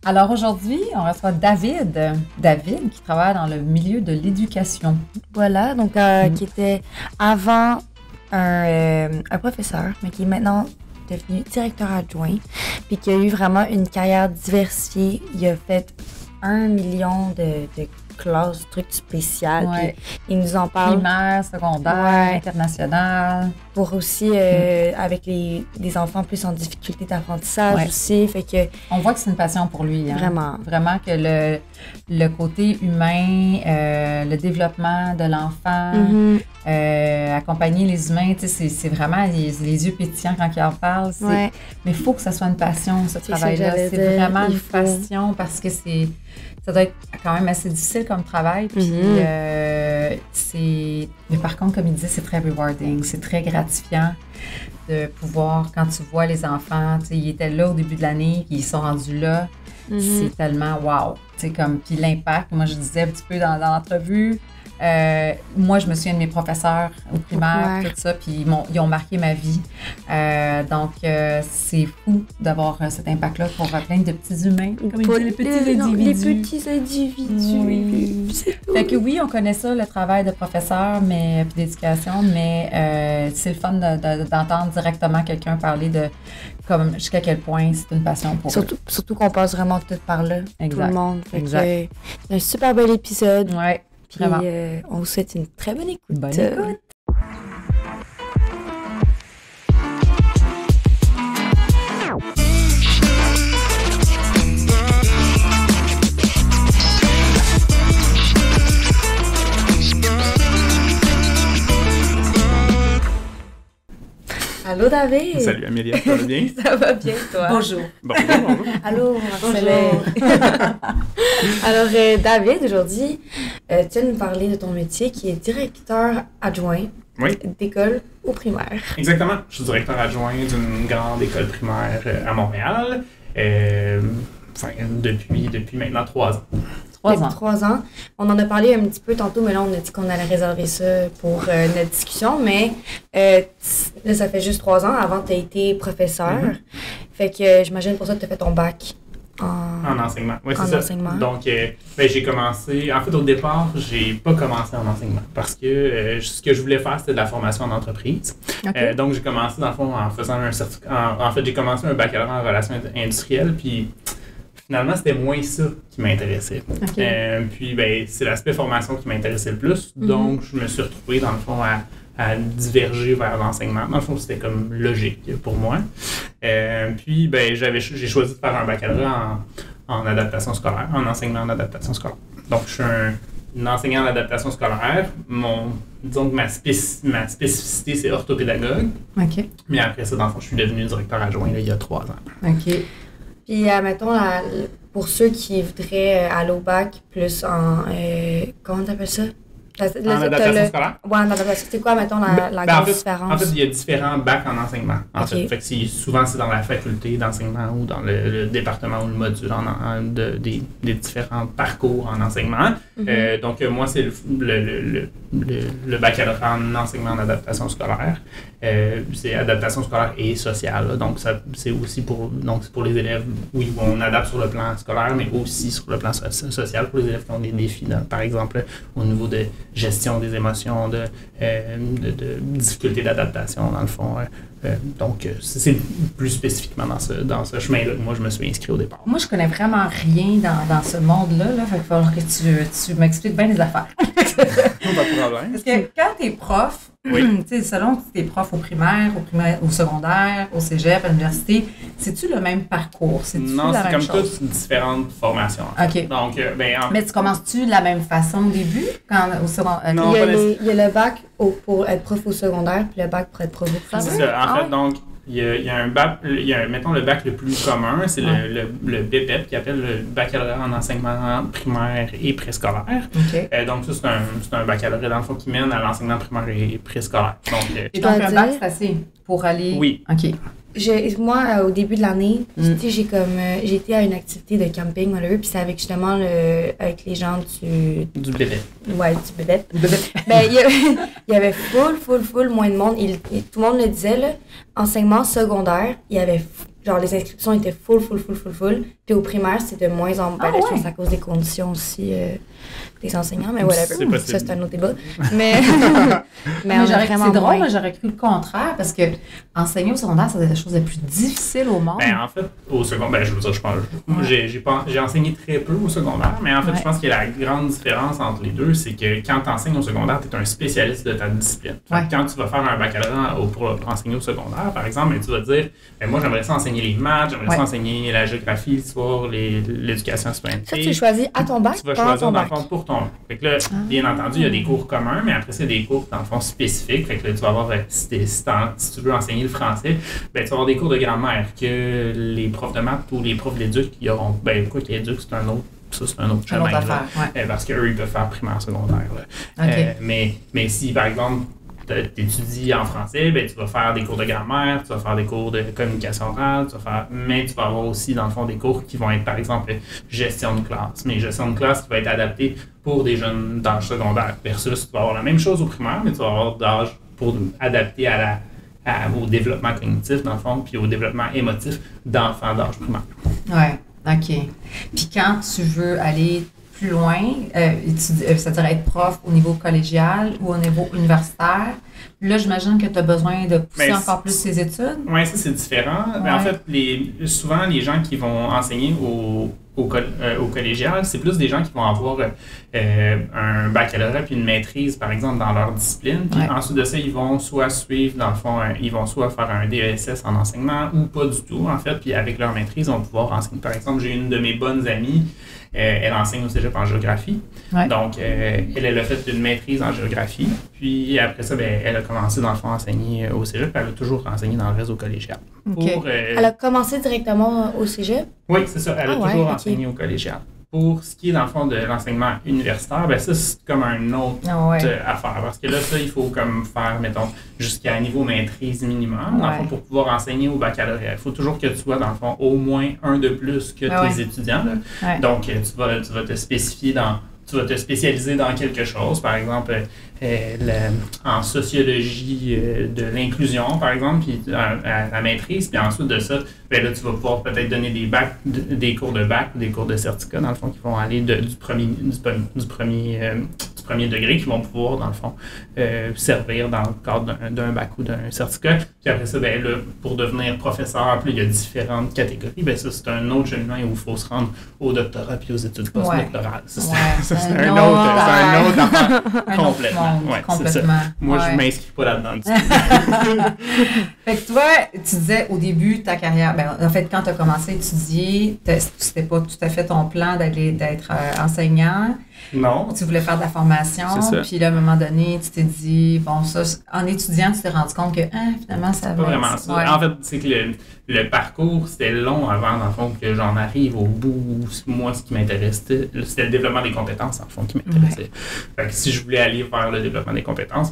Alors aujourd'hui, on reçoit David. David qui travaille dans le milieu de l'éducation. Voilà, donc qui était avant un professeur, mais qui est maintenant devenu directeur adjoint, puis qui a eu vraiment une carrière diversifiée. Il a fait 1 million de classes, trucs spéciaux. Ouais. Il nous en parle. Primaire, secondaire, international. Pour aussi, avec les enfants plus en difficulté d'apprentissage aussi. Fait que, on voit que c'est une passion pour lui. Hein? Vraiment. Vraiment que le côté humain, le développement de l'enfant, accompagner les humains, c'est vraiment les yeux pétillants quand il en parle. Mais il faut que ça soit une passion, ce travail-là. C'est vraiment une passion parce que ça doit être quand même assez difficile comme travail. Puis mais par contre, comme il disait, c'est très rewarding, c'est très gratifiant de pouvoir, quand tu vois les enfants, ils étaient là au début de l'année, puis ils sont rendus là, c'est tellement wow. Puis l'impact, moi je disais un petit peu dans l'entrevue, moi, je me souviens de mes professeurs au primaire, tout ça, puis ils ont marqué ma vie. Donc, c'est fou d'avoir cet impact-là pour plein de petits humains, comme ils disent, les petits individus. Les petits individus. Oui. Fait que oui, on connaît ça, le travail de professeur puis d'éducation, mais c'est le fun d'entendre directement quelqu'un parler de jusqu'à quel point c'est une passion pour eux. Surtout qu'on passe vraiment tout par là, tout le monde. Fait exact. C'est un super bel épisode. Ouais. Puis on vous souhaite une très bonne écoute. Bonne écoute. Allô David! Salut Amélia, ça va bien? Ça va bien, toi? Bonjour. Bonjour. Allô, Marcellin. Alors, David, aujourd'hui, tu vas nous parler de ton métier qui est directeur adjoint d'école au primaire. Exactement. Je suis directeur adjoint d'une grande école primaire à Montréal. Depuis maintenant 3 ans. Depuis 3 ans. On en a parlé un petit peu tantôt, mais là, on a dit qu'on allait réserver ça pour notre discussion. Mais là, ça fait juste 3 ans. Avant, tu as été professeur. Fait que j'imagine pour ça que tu as fait ton bac en enseignement. Oui, c'est ça. Enseignement. Donc, j'ai commencé... En fait, au départ, j'ai pas commencé en enseignement parce que ce que je voulais faire, c'était de la formation en entreprise. Okay. Donc, j'ai commencé, dans le fond, en faisant un certificat... En fait, j'ai commencé un baccalauréat en relations industrielles, puis... Finalement, c'était moins ça qui m'intéressait. Okay. Puis, c'est l'aspect formation qui m'intéressait le plus. Donc, je me suis retrouvé, dans le fond, à diverger vers l'enseignement. Dans le fond, c'était comme logique pour moi. Puis, j'ai choisi de faire un baccalauréat en adaptation scolaire, en enseignement en adaptation scolaire. Donc, je suis un enseignant en adaptation scolaire. Disons que ma spécificité, c'est orthopédagogue. OK. Mais après ça, dans le fond, je suis devenu directeur adjoint il y a 3 ans. OK. Puis, mettons, pour ceux qui voudraient aller au bac, plus en... comment t'appelles ça? En adaptation scolaire? Oui, en adaptation. C'est quoi, mettons, la grande différence? En fait, il y a différents bacs en enseignement. Fait que souvent, c'est dans la faculté d'enseignement ou dans le département ou le module des différents parcours en enseignement. Donc, moi, c'est le baccalauréat en enseignement en adaptation scolaire. C'est adaptation scolaire et sociale. Là. Donc, c'est aussi pour les élèves, oui, où on adapte sur le plan scolaire, mais aussi sur le plan social pour les élèves qui ont des défis, par exemple, au niveau de gestion des émotions, de difficultés d'adaptation, dans le fond. Donc, c'est plus spécifiquement dans ce chemin-là que moi, je me suis inscrit au départ. Moi, je connais vraiment rien dans ce monde-là. Fait qu'il va falloir que tu m'expliques bien les affaires. Pas de problème. Parce que quand tu es prof, selon que tu es prof au primaire, au secondaire, au cégep, à l'université, c'est-tu le même parcours? Non, c'est comme toutes différentes formations. OK. Donc, mais tu commences-tu de la même façon au début? Au secondaire? Non, il y a le bac pour être prof au secondaire, puis le bac pour être prof au primaire. C'est ça. En fait, donc, il y a un bac, mettons le bac le plus commun, c'est le BPEP qui appelle le baccalauréat en enseignement primaire et préscolaire. Okay. Donc ça, c'est un baccalauréat dans le fond qui mène à l'enseignement primaire et préscolaire. Donc un bac, c'est assez pour aller... Oui. OK. Moi, au début de l'année, j'ai été à une activité de camping, puis c'est avec justement avec les gens du BPEP. Ouais, du BPEP. Il y avait full moins de monde. Tout le monde le disait, là, enseignement secondaire, il y avait genre les inscriptions étaient full. Puis au primaire, c'est de moins en moins. Je pense à cause des conditions aussi des enseignants, mais whatever. Ça, c'est un autre débat. Mais c'est drôle, mais j'aurais cru le contraire parce que enseigner au secondaire, c'est la chose la plus difficile au monde. En fait, au secondaire, je veux dire, je pense, j'ai enseigné très peu au secondaire, mais en fait, je pense que la grande différence entre les deux, c'est que quand tu enseignes au secondaire, tu es un spécialiste de ta discipline. Quand tu vas faire un baccalauréat pour enseigner au secondaire, par exemple, tu vas te dire, moi, j'aimerais ça enseigner les maths, j'aimerais ça enseigner la géographie, l'histoire, l'éducation citoyenne. Ça, tu choisis à ton bac. Tu vas choisir, dans le fond, pour ton. Fait que là, bien entendu, il y a des cours communs, mais après, c'est des cours, dans le fond, spécifiques. Fait que là, tu vas avoir, si tu veux enseigner le français, tu vas avoir des cours de grammaire que les profs de maths ou les profs d'éduc, ils auront. Écoute, l'éduc, c'est un autre. Ça, c'est un autre chemin. Parce qu'eux, ils peuvent faire primaire, secondaire. Mais si, par exemple, tu étudies en français, tu vas faire des cours de grammaire, tu vas faire des cours de communication orale, mais tu vas avoir aussi, dans le fond, des cours qui vont être, par exemple, gestion de classe. Mais gestion de classe qui va être adaptée pour des jeunes d'âge secondaire. Versus, tu vas avoir la même chose au primaire, mais tu vas avoir d'âge pour adapter au développement cognitif, dans le fond, puis au développement émotif d'enfants d'âge primaire. Oui, OK. Puis quand tu veux aller plus loin, c'est-à-dire être prof au niveau collégial ou au niveau universitaire, là, j'imagine que tu as besoin de pousser encore plus tes études. Oui, ça, c'est différent. Mais en fait, souvent, les gens qui vont enseigner au collégial, c'est plus des gens qui vont avoir un baccalauréat puis une maîtrise, par exemple, dans leur discipline. Puis ensuite de ça, ils vont soit suivre, dans le fond, ils vont soit faire un DESS en enseignement ou pas du tout, en fait. Puis avec leur maîtrise, ils vont pouvoir enseigner. Par exemple, j'ai une de mes bonnes amies, elle enseigne au cégep en géographie. Donc, elle a fait une maîtrise en géographie. Puis après ça, elle a commencé, dans le fond, à enseigner au cégep. Elle a toujours enseigné dans le réseau collégial. Okay. Elle a commencé directement au cégep? Oui, c'est ça. Elle a toujours enseigné au collégial. Pour ce qui est, dans le fond, de l'enseignement universitaire, ça, c'est comme un autre affaire. Parce que là, ça, il faut comme faire, mettons, jusqu'à niveau maîtrise minimum, dans le fond, pour pouvoir enseigner au baccalauréat. Il faut toujours que tu sois, dans le fond, au moins un de plus que tes étudiants. Là. Donc, tu vas te spécifier tu vas te spécialiser dans quelque chose, par exemple en sociologie de l'inclusion, par exemple, puis à la maîtrise, puis ensuite de ça, là, tu vas pouvoir peut-être donner des cours de bac ou des cours de certificat, dans le fond, qui vont aller du premier degré, qui vont pouvoir, dans le fond, servir dans le cadre d'un bac ou d'un certificat. Puis après ça, là, pour devenir professeur, puis il y a différentes catégories, ça, c'est un autre cheminement où il faut se rendre au doctorat puis aux études postdoctorales. C'est un autre affaire complètement. Complètement. Moi, je ne m'inscris pas là-dedans du tout. Fait que toi, tu disais au début de ta carrière, en fait, quand tu as commencé à étudier, c'était pas tout à fait ton plan d'être enseignant. Non. Tu voulais faire de la formation, puis là, à un moment donné, tu t'es dit, ça, en étudiant, tu t'es rendu compte que finalement, ça va. C'est pas vraiment ça. En fait, c'est que le parcours, c'était long avant, dans le fond, que j'en arrive au bout. Moi, ce qui m'intéressait, c'était le développement des compétences, dans le fond, qui m'intéressait. Fait que si je voulais aller vers le développement des compétences,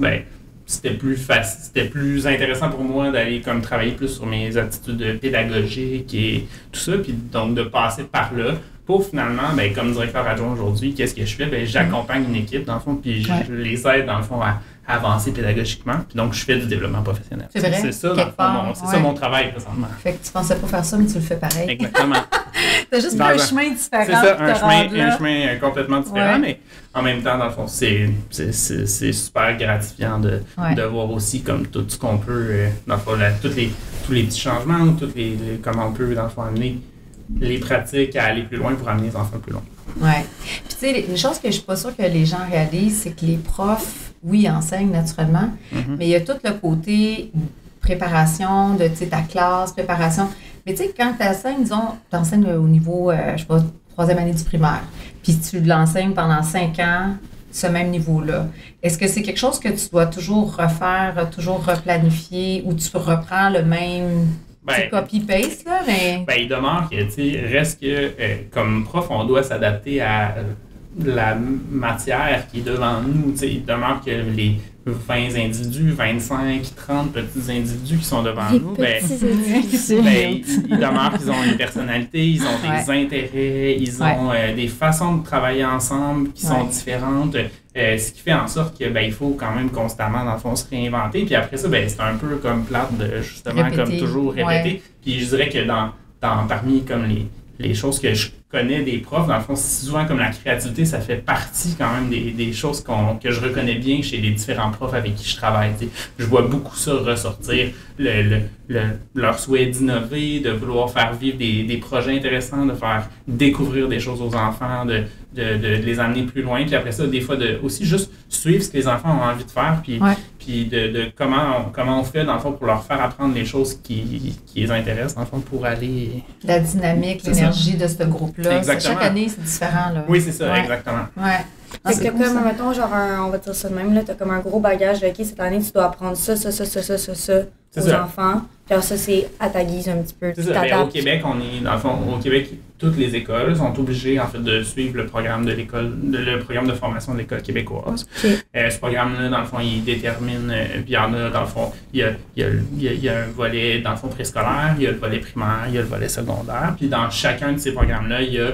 c'était plus intéressant pour moi d'aller comme travailler plus sur mes attitudes pédagogiques et tout ça, puis donc de passer par là pour finalement, comme directeur adjoint aujourd'hui, qu'est-ce que je fais? J'accompagne une équipe, dans le fond, puis je les aide, dans le fond, à avancer pédagogiquement. Puis donc, je fais du développement professionnel. C'est vrai? C'est ça, dans le fond, ça mon travail présentement. Fait que tu pensais pas faire ça, mais tu le fais pareil. Exactement. T'as juste pris un chemin différent. C'est ça, un chemin complètement différent, mais en même temps, dans le fond, c'est super gratifiant de voir aussi comme tout ce qu'on peut, dans le fond, tous les petits changements, ou comment on peut, dans le fond, amener les pratiques à aller plus loin pour amener les enfants plus loin. Oui. Puis tu sais, une chose que je suis pas sûre que les gens réalisent, c'est que les profs, oui, enseignent naturellement, mais il y a tout le côté préparation de ta classe, préparation. Mais tu sais, quand tu enseignes, disons, tu enseignes au niveau, je sais pas, 3e année du primaire, puis tu l'enseignes pendant 5 ans, ce même niveau-là. Est-ce que c'est quelque chose que tu dois toujours refaire, toujours replanifier, ou tu reprends le même... c'est copy-paste, là, mais... il demeure que, reste que, comme prof, on doit s'adapter à la matière qui est devant nous. Il demeure que 20 individus, 25, 30 petits individus qui sont devant Les nous, ils demeurent qu'ils ont une personnalité, ils ont des intérêts, ils ont des façons de travailler ensemble qui sont différentes. Ce qui fait en sorte que il faut quand même constamment, dans le fond, se réinventer. Puis après ça, c'est un peu comme plate de justement répéter. comme toujours répéter. Puis je dirais que parmi comme les choses que je connais des profs, dans le fond, souvent comme la créativité, ça fait partie quand même des choses que je reconnais bien chez les différents profs avec qui je travaille. T'sais. Je vois beaucoup ça ressortir, leur souhait d'innover, de vouloir faire vivre des projets intéressants, de faire découvrir des choses aux enfants, de les amener plus loin. Puis après ça, des fois, de aussi juste suivre ce que les enfants ont envie de faire, puis de comment on fait, dans le fond, pour leur faire apprendre les choses qui les intéressent, dans le fond, pour aller... La dynamique, l'énergie de ce groupe-là. Chaque année, c'est différent, là. Oui, c'est ça, exactement. Ouais. Fait que t'as comme, mettons, genre, on va dire ça de même, là, t'as comme un gros bagage de, OK, cette année, tu dois apprendre ça aux enfants. Puis alors ça, c'est à ta guise un petit peu. C'est ça. Au Québec, dans le fond, toutes les écoles sont obligées, en fait, de suivre le programme le programme de formation de l'École québécoise. Okay. Ce programme-là, dans le fond, il détermine, puis il y en a, dans le fond, il y a un volet, dans le fond, préscolaire, il y a le volet primaire, il y a le volet secondaire. Puis dans chacun de ces programmes-là, il y a,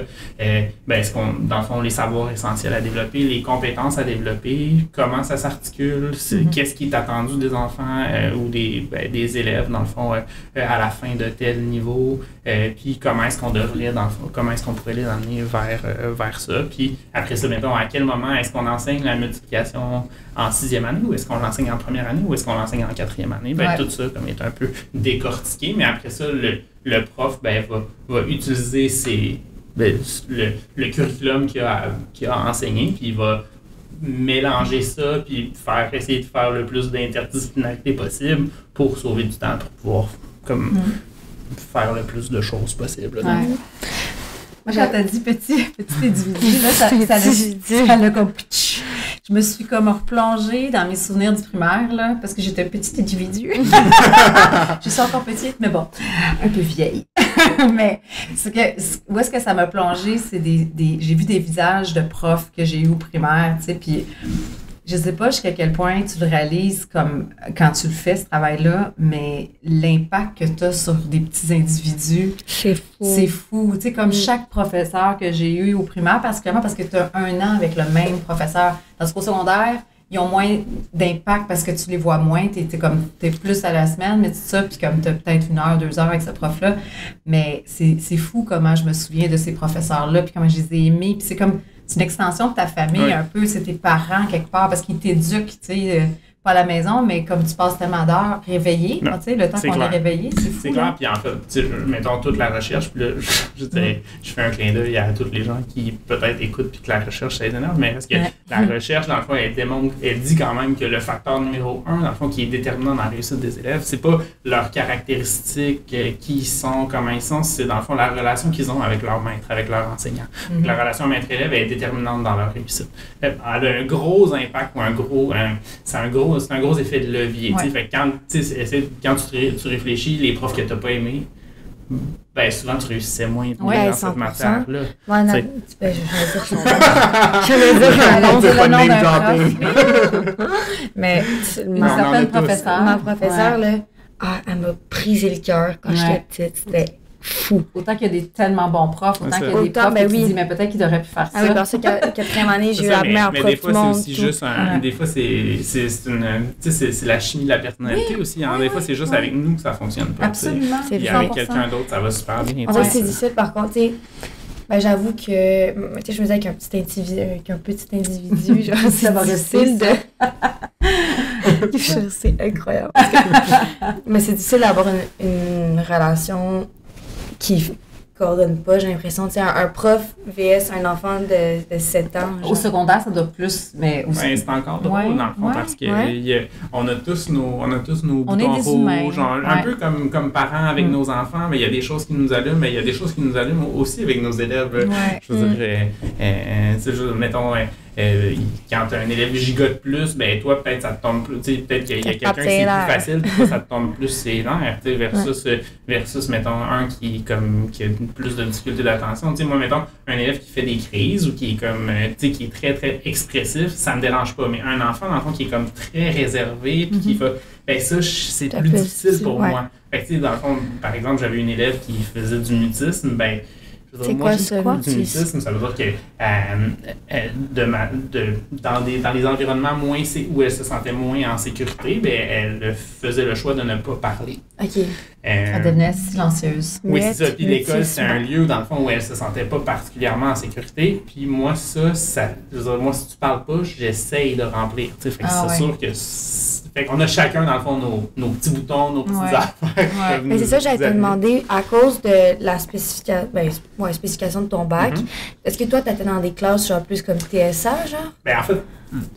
dans le fond, les savoirs essentiels à développer, les compétences à développer, comment ça s'articule, qu'est-ce qui est attendu des enfants ou des élèves, dans le fond, à la fin de tel niveau, puis comment est-ce qu'on devrait, dans le fond, comment est-ce qu'on pourrait les amener vers ça. Puis après ça, mettons, à quel moment est-ce qu'on enseigne la multiplication en 6e année, ou est-ce qu'on l'enseigne en première annne, ou est-ce qu'on l'enseigne en 4e année? Tout ça comme est un peu décortiqué, mais après ça, le prof va utiliser le curriculum qu'il a enseigné, puis il va mélanger ça, puis essayer de faire le plus d'interdisciplinarité possible pour sauver du temps, pour pouvoir faire le plus de choses possible. Moi, quand t'as dit petit individu, là, ça l'a comme... Je me suis comme replongée dans mes souvenirs du primaire, là, parce que j'étais un petit individu. Je suis encore petite, mais bon, un peu vieille. Mais où est-ce que ça m'a plongée, c'est j'ai vu des visages de profs que j'ai eu au primaire, tu sais, puis je sais pas jusqu'à quel point tu le réalises comme quand tu le fais, ce travail-là, mais l'impact que tu as sur des petits individus, c'est fou. Tu sais, comme chaque professeur que j'ai eu au primaire, particulièrement parce que tu as 1 an avec le même professeur. Parce qu'au secondaire, ils ont moins d'impact parce que tu les vois moins. T'es plus à la semaine, mais tout ça, puis comme tu as peut-être 1 heure, 2 heures avec ce prof-là. Mais c'est fou comment je me souviens de ces professeurs-là, puis comment je les ai aimés. Puis c'est une extension de ta famille un peu, c'est tes parents quelque part, parce qu'ils t'éduquent, tu sais, pas à la maison, mais comme tu passes tellement d'heures réveillés, tu sais, le temps qu'on est réveillé, c'est fou. C'est clair, puis en fait, mettons toute la recherche, puis là, je fais un clin d'œil à tous les gens qui peut-être écoutent puis que la recherche, ça les énerve, mais parce que la recherche, dans le fond, elle dit quand même que le facteur numéro 1, dans le fond, qui est déterminant dans la réussite des élèves, c'est pas leurs caractéristiques, qui ils sont, comment ils sont, c'est dans le fond la relation qu'ils ont avec leur maître, avec leur enseignant. Donc, la relation maître-élève est déterminante dans leur réussite. Elle a un gros impact ou c'est un gros effet de levier. Fait que quand tu réfléchis, les profs que tu n'as pas aimés, souvent tu réussissais moins dans cette matière-là. Ouais, non, je vais dire son nom. Je vais dire le nom d'un prof. Mais ma professeure, là, elle m'a brisé le cœur quand j'étais petite. C'était fou. Autant qu'il y a des tellement bons profs, autant qu'il y a des profs qui se disent, mais peut-être qu'ils auraient pu faire ça. Ah oui, parce que 4e année, j'ai eu la meilleure prof du monde. Mais des fois, c'est aussi juste des fois, c'est la chimie de la personnalité aussi. Des fois, c'est juste avec nous que ça fonctionne pas. Absolument. Et avec quelqu'un d'autre, ça va super bien. En fait, c'est difficile, par contre, j'avoue que, je me disais qu'un petit individu, genre, c'est difficile de... C'est incroyable. Mais c'est difficile d'avoir une relation qui coordonne pas, j'ai l'impression. Tu sais, un prof vs un enfant de 7 ans. Genre. Au secondaire, ça doit plus, mais aussi... c'est encore drôle, dans le fond, parce que on a tous nos on boutons rouges, genre, un peu comme parents avec nos enfants, mais il y a des choses qui nous allument, mais il y a des choses qui nous allument aussi avec nos élèves. Je veux dire, mettons, quand tu as un élève giga de plus, ben toi, peut-être ça te tombe plus. Peut-être qu'il y a quelqu'un qui est plus facile, puis toi, ça te tombe plus ses nerfs, versus, mettons, un qui a plus de difficultés d'attention. Moi, mettons, un élève qui fait des crises ou qui est comme, qui est très, très expressif, ça me dérange pas. Mais un enfant, dans le fond, qui est comme très réservé, puis qui va. Ben ça, c'est plus difficile pour moi. Fait que, dans le fond, par exemple, j'avais une élève qui faisait du mutisme, ben. C'est quoi ça? Du mutisme, ça veut dire que dans les environnements où elle se sentait moins en sécurité, ben, elle faisait le choix de ne pas parler. OK. Elle devenait silencieuse. Oui, c'est ça. Puis l'école, c'est un lieu, dans le fond, où elle se sentait pas particulièrement en sécurité. Puis moi, je veux dire, moi, si tu parles pas, j'essaye de remplir. Fait que c'est sûr que... Fait qu'on a chacun, dans le fond, nos petits boutons, nos petites affaires. Mais c'est ça, j'allais te demander, à cause de la spécification de ton bac, est-ce que toi, tu étais dans des classes genre plus comme TSA, genre? Ben en fait,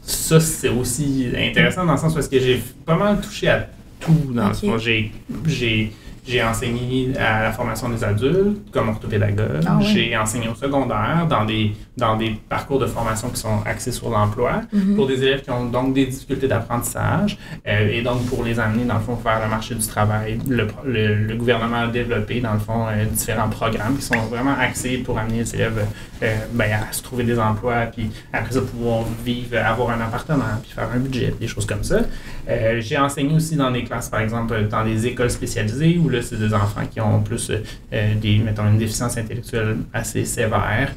ça, c'est aussi intéressant dans le sens parce que j'ai pas mal touché à tout. Dans le fond, j'ai enseigné à la formation des adultes comme orthopédagogue. J'ai enseigné au secondaire dans des parcours de formation qui sont axés sur l'emploi pour des élèves qui ont donc des difficultés d'apprentissage et donc pour les amener dans le fond vers le marché du travail. Le gouvernement a développé dans le fond différents programmes qui sont vraiment axés pour amener les élèves à se trouver des emplois puis après ça pouvoir vivre, avoir un appartement puis faire un budget, des choses comme ça. J'ai enseigné aussi dans des classes par exemple dans des écoles spécialisées où là c'est des enfants qui ont plus mettons une déficience intellectuelle assez sévère.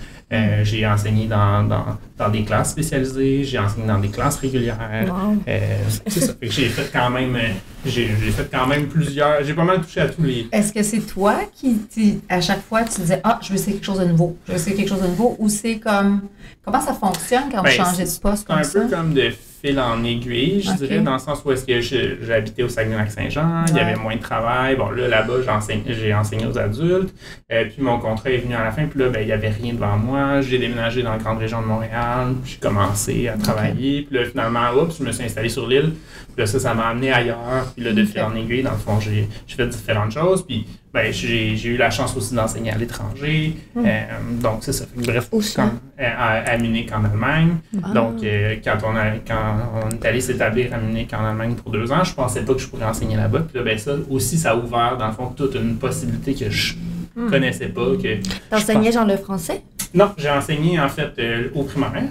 J'ai enseigné dans des classes spécialisées, j'ai enseigné dans des classes régulières. C'est ça. J'ai fait quand même plusieurs. J'ai pas mal touché à tous les. Est-ce que c'est toi qui, à chaque fois, tu disais je veux essayer quelque chose de nouveau, ou c'est comme. Comment ça fonctionne quand vous changez de poste comme ça? C'est un peu comme de fil en aiguille, je dirais, dans le sens où est-ce que j'habitais au Saguenay-Lac-Saint-Jean, il y avait moins de travail. Bon, là-bas, j'ai enseigné aux adultes. Puis mon contrat est venu à la fin, puis là, il n'y avait rien devant moi. J'ai déménagé dans la grande région de Montréal, j'ai commencé à travailler. Puis là, finalement, je me suis installé sur l'île. Puis là, ça m'a amené ailleurs. Puis là, de fil en aiguille, dans le fond, j'ai fait différentes choses. Puis j'ai eu la chance aussi d'enseigner à l'étranger. Donc, c'est ça. Bref, à Munich, en Allemagne. Donc, quand on est allé s'établir à Munich, en Allemagne, pour 2 ans, je pensais pas que je pourrais enseigner là-bas. Puis là, ça a ouvert, dans le fond, toute une possibilité que je connaissais pas. T'enseignais genre le français? Non, j'ai enseigné, en fait, au primaire.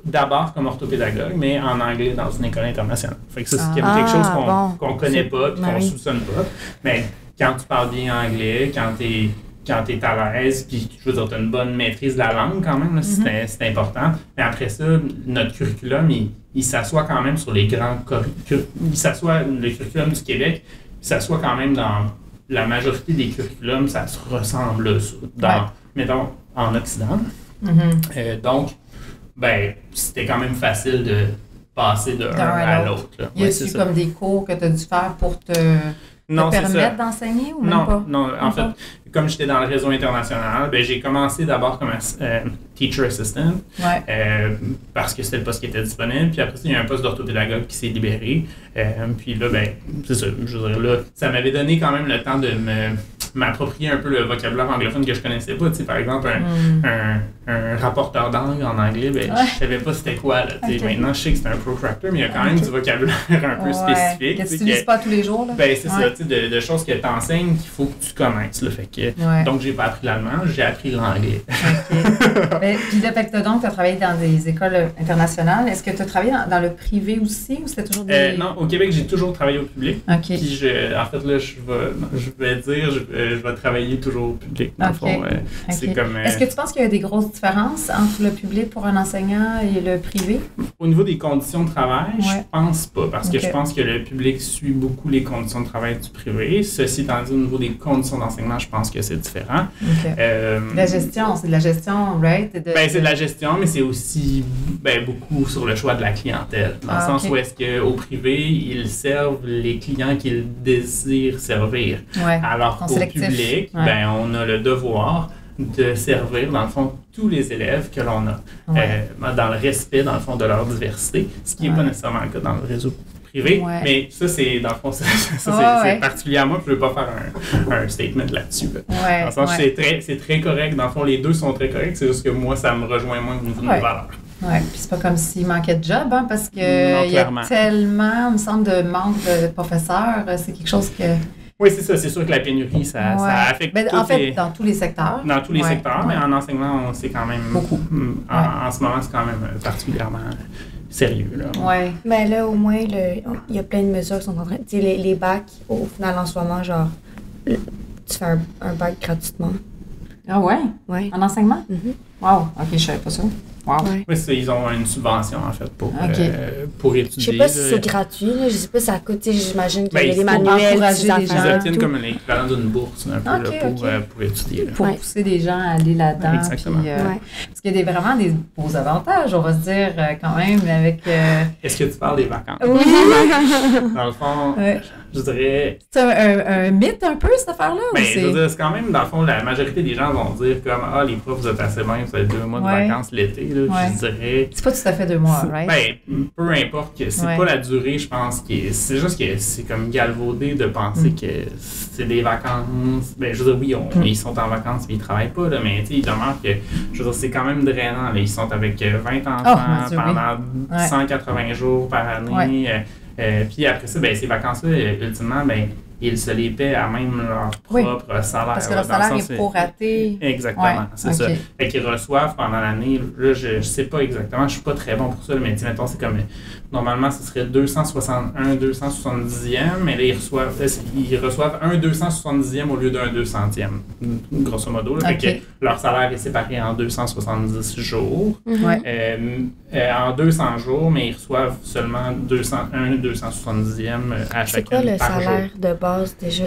D'abord comme orthopédagogue, mais en anglais dans une école internationale. Fait que ça, c'est quelque chose qu'on connaît pas et qu'on soupçonne pas. Mais quand tu parles bien anglais, quand t'es à l'aise, puis je veux dire, tu as une bonne maîtrise de la langue quand même, là, c'est important. Mais après ça, notre curriculum, il s'assoit quand même sur les grands le curriculum du Québec, il s'assoit quand même dans la majorité des curriculums, ça se ressemble mettons, en Occident. Donc, c'était quand même facile de passer d'un à l'autre. Y a-t-il comme des cours que tu as dû faire pour te permettre d'enseigner ou même pas? Non, en fait, comme j'étais dans le réseau international, j'ai commencé d'abord comme teacher assistant parce que c'était le poste qui était disponible. Puis après ça, il y a un poste d'orthopédagogue qui s'est libéré. Puis là, c'est ça. Je veux dire, là, ça m'avait donné quand même le temps de m'approprier un peu le vocabulaire anglophone que je connaissais pas. Par exemple, un rapporteur d'angle en anglais, je savais pas c'était quoi. Là, Maintenant, je sais que c'est un protractor, mais il y a quand même du vocabulaire un peu spécifique. Que tu n'utilises pas tous les jours. Là. C'est ça, de choses que tu enseignes qu'il faut que tu connaisses. Là, fait que, donc, j'ai pas appris l'allemand, j'ai appris l'anglais. Puis là, tu as travaillé dans des écoles internationales. Est-ce que tu as travaillé dans le privé aussi ou c'était toujours des... Non, au Québec, j'ai toujours travaillé au public. Puis en fait, là, je vais travailler toujours au public. Dans le fond, c'est comme, est-ce que tu penses qu'il y a des grosses différences entre le public pour un enseignant et le privé? Au niveau des conditions de travail, je pense pas. Parce que je pense que le public suit beaucoup les conditions de travail du privé. Ceci étant dit, au niveau des conditions d'enseignement, je pense que c'est différent. La gestion, c'est de la gestion, right? C'est de la gestion, mais c'est aussi beaucoup sur le choix de la clientèle. Dans le sens où est-ce qu'au privé, ils servent les clients qu'ils désirent servir. Alors qu'au public, on a le devoir de servir, dans le fond, tous les élèves que l'on a, dans le respect, dans le fond, de leur diversité, ce qui n'est pas nécessairement le cas dans le réseau privé, mais ça, c'est, dans le fond, c'est particulier à moi, je ne veux pas faire un statement là-dessus. Là. Dans le sens que c'est très correct, dans le fond, les deux sont très corrects, c'est juste que moi, ça me rejoint moins au niveau de mes valeurs. Oui, puis c'est pas comme s'il manquait de job, hein, parce que Non, il y a clairement. tellement, il me semble, de manque de professeurs. C'est quelque chose que... Oui, c'est ça. C'est sûr que la pénurie, ça affecte Ben, tous en fait, les... dans tous les secteurs. Dans tous les Ouais, secteurs, ouais. mais en enseignement, c'est quand même... Beaucoup. En ce moment, c'est quand même particulièrement sérieux. Là. Oui. Mais là, au moins, il y a plein de mesures qui sont en train... Tu sais, les bacs, au final, en ce moment, genre, tu fais un bac gratuitement. Ah ouais? Ouais. En enseignement? Mhm. Wow, OK, je savais pas ça. Wow. Ouais. Oui, ils ont une subvention, en fait, pour Je étudier. sais pas si là. c'est gratuit, là. Je sais pas si ça coûte, tu sais, j'imagine qu'il y a Ben, des il faut manuels, encourager des les gens. Ils affaires, obtiennent tout. comme l'équivalent d'une bourse un peu Ok, là, ok. pour étudier. Là. Pour Ouais. pousser des gens à aller là-dedans. Exactement. Puis, Ouais. Parce qu'il y a vraiment des beaux avantages, on va se dire, quand même, avec... Est-ce que tu parles des vacances? Oui! Dans le fond, Ouais. je dirais... C'est un mythe un peu, cette affaire-là? ou Ben, c'est... je veux dire, c'est quand même, dans le fond, la majorité des gens vont dire comme « Ah, les profs, vous êtes assez bien, vous avez 2 mois de Ouais. vacances l'été. » Je dirais... C'est pas tout à fait 2 mois, right? Ben, peu importe, que c'est Ouais. pas la durée, je pense, c'est juste que c'est comme galvaudé de penser que c'est des vacances. Ben, je veux dire, oui, ils sont en vacances et ils travaillent pas, là, mais tu sais, il demeure que, je veux dire, c'est quand même drainant. Là. Ils sont avec 20 enfants mon Dieu, pendant Ouais. 180 jours par année. Puis après ça, ben, ces vacances-là, ultimement, ben, ils se les paient à même leur propre salaire. Parce que là, leur dans le salaire sens, est proraté. Exactement, Ouais, c'est ok. ça. Fait qu'ils reçoivent pendant l'année, là, je sais pas exactement, je suis pas très bon pour ça, mais mettons, c'est comme, normalement, ce serait 270e, mais là, ils reçoivent un 270e au lieu d'un 200e, grosso modo. Là. Fait Ok. que leur salaire est séparé en 270 jours. Ouais. En 200 jours, mais ils reçoivent seulement un 270e à C'est chacun quoi le par jour. salaire de base, déjà,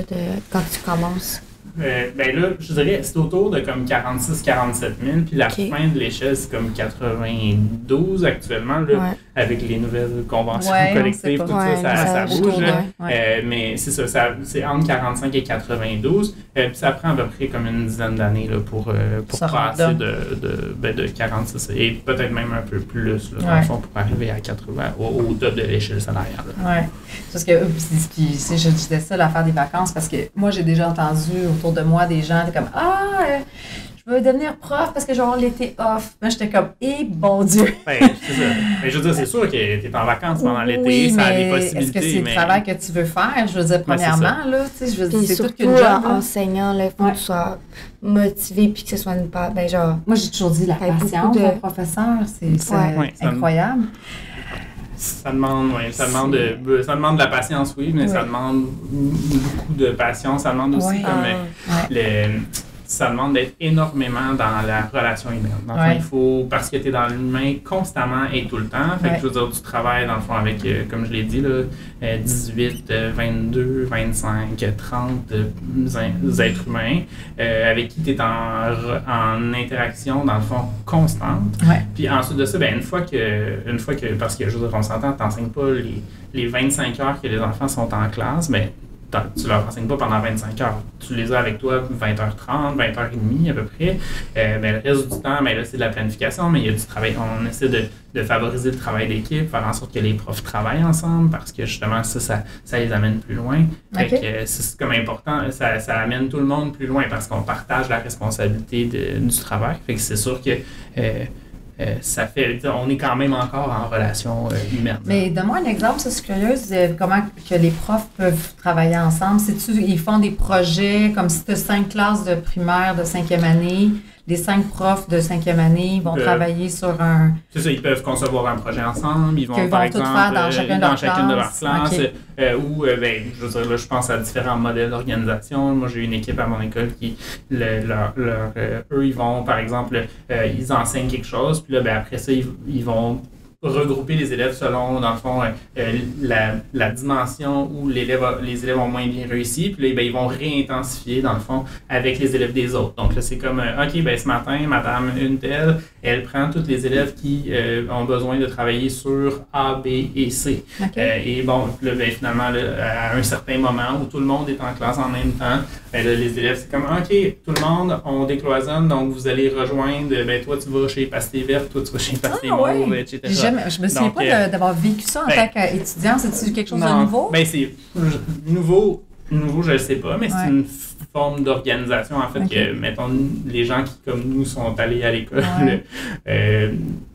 quand tu commences? Ben là, je dirais, c'est autour de comme 46-47 000, puis la Ok. fin de l'échelle, c'est comme 92 actuellement, là, Ouais. avec les nouvelles conventions Ouais, on collectives, sait tout pas. Ouais, ça ça bouge. bouge, là. ouais. Mais c'est ça, c'est entre 45 et 92, puis ça prend à peu près comme une dizaine d'années là, pour Ça rentre passer là. de 46 et peut-être même un peu plus, là, dans Ouais. le fond, pour arriver à 80, au top de l'échelle salariale. Là. Ouais. Parce que, puis, je disais ça, l'affaire des vacances, parce que moi, j'ai déjà entendu autour de moi des gens comme je veux devenir prof parce que je vais avoir l'été off. Moi, j'étais comme, bon Dieu! Ben, c'est ça. Mais je veux dire, c'est sûr que tu es en vacances pendant l'été, Oui, ça a des mais possibilités. est-ce que c'est mais... le travail que tu veux faire? Je veux dire, Ben, c'est premièrement, là, tu sais, je veux dire, Puis c'est tout surtout, qu'une job. là. enseignant, il faut Ouais. que tu sois motivé puis que ce soit une part. Ben, genre, Moi, j'ai toujours dit la Avec beaucoup patience de- d'un professeur, c'est Ouais, ça me- incroyable. Ça demande, ça demande de la patience, oui, mais ça demande beaucoup de patience. Ça demande aussi Ouais. comme Ouais. ça demande d'être énormément dans la relation humaine. Dans le fond, Ouais. il faut, parce que tu es dans l'humain constamment et tout le temps. Fait que, Ouais. je veux dire, tu travailles dans le fond avec, comme je l'ai dit, là, 18, 22, 25, 30 êtres humains avec qui tu es en interaction, dans le fond, constante. Ouais. Puis ensuite de ça, ben, une fois que parce que je veux dire, on s'entend, tu n'enseignes pas les 25 heures que les enfants sont en classe, mais tu leur enseignes pas pendant 25 heures. Tu les as avec toi 20h30, 20h30 à peu près. Ben, le reste du temps, ben, là, c'est de la planification, mais il y a du travail. On essaie de favoriser le travail d'équipe, faire en sorte que les profs travaillent ensemble parce que justement, ça les amène plus loin. Fait Ok. que c'est comme important, ça amène tout le monde plus loin parce qu'on partage la responsabilité du travail. Fait que c'est sûr que ça fait, on est quand même encore en relation humaine. Mais donne-moi un exemple, ça, je suis curieuse, de comment que les profs peuvent travailler ensemble. Ils font des projets, comme si tu as 5 classes de primaire de 5e année, les 5 profs de 5e année vont travailler sur un... C'est ça, ils peuvent concevoir un projet ensemble, ils vont Qu'ils par vont tout exemple faire dans chacune de leurs classes, classes. OK. ou ben, je veux dire, là, je pense à différents modèles d'organisation. Moi, j'ai une équipe à mon école qui, eux, ils vont, par exemple, ils enseignent quelque chose, puis là, ben, après ça, ils vont regrouper les élèves selon, dans le fond, la dimension où les élèves ont moins bien réussi. Puis là, ben, ils vont réintensifier, dans le fond, avec les élèves des autres. Donc là, c'est comme, OK, ben ce matin, madame une telle, elle prend tous les élèves qui ont besoin de travailler sur A, B et C. OK. Et bon, là, ben, finalement, là, à un certain moment où tout le monde est en classe en même temps, ben, là, les élèves, c'est comme, OK, tout le monde, on décloisonne, donc vous allez rejoindre, ben, toi, tu vas chez Pasté Verte, toi, tu vas chez Pasté Mauve, etc. Je me souviens Donc, pas d'avoir vécu ça en ben, tant qu'étudiant. C'est-tu quelque chose de non, nouveau? Ben, c'est nouveau, je ne sais pas, mais Ouais. c'est une forme d'organisation, en fait, que, mettons, les gens qui, comme nous, sont allés à l'école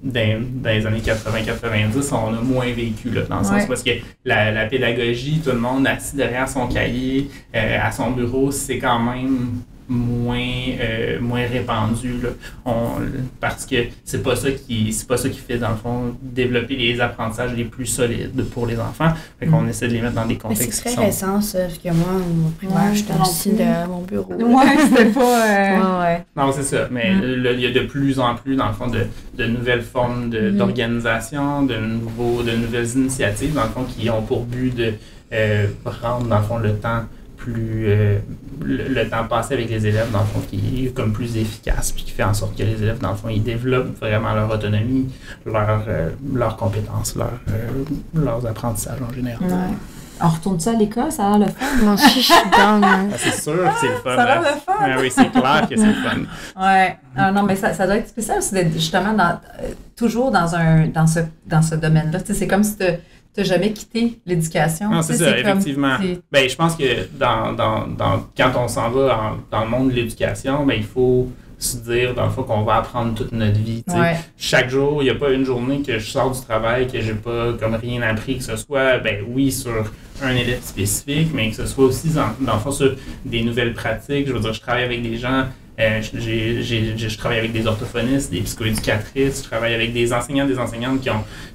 dans les années 80-90, on a moins vécu, là, dans le sens parce que la pédagogie, tout le monde assis derrière son cahier, à son bureau, c'est quand même moins répandu, là. Parce que c'est pas ça qui fait, dans le fond, développer les apprentissages les plus solides pour les enfants. Fait qu'on essaie de les mettre dans des contextes. Mais c'est très récent, ça, parce que moi, au primaire, j'étais assis derrière mon bureau. Ouais, c'était pas... Non, c'est ça. Mais là, il y a de plus en plus, dans le fond, de nouvelles formes d'organisation, de nouvelles initiatives, dans le fond, qui ont pour but de rendre, dans le fond, le temps le temps passé avec les élèves, dans le fond, qui est comme plus efficace, puis qui fait en sorte que les élèves, dans le fond, ils développent vraiment leur autonomie, leurs compétences, leurs apprentissages en général. Ouais. On retourne ça à l'école, ça a l'air le fun. Moi aussi, je suis dingue. C'est sûr que c'est le fun. Ça a l'air le fun. Oui, c'est clair que c'est le fun. Ouais. Non, mais ça doit être spécial aussi d'être justement toujours dans ce domaine-là. Tu sais, c'est comme si tu n'as jamais quitté l'éducation. Non, c'est ça, effectivement. Ben, je pense que quand on s'en va dans le monde de l'éducation, ben, il faut se dire, dans le fond, qu'on va apprendre toute notre vie. Chaque jour, il n'y a pas une journée que je sors du travail que j'ai pas comme rien appris, que ce soit, ben oui, sur un élève spécifique, mais que ce soit aussi, dans le fond, sur des nouvelles pratiques. Je veux dire, je travaille avec des gens, je travaille avec des orthophonistes, des psychoéducatrices, je travaille avec des enseignants, des enseignantes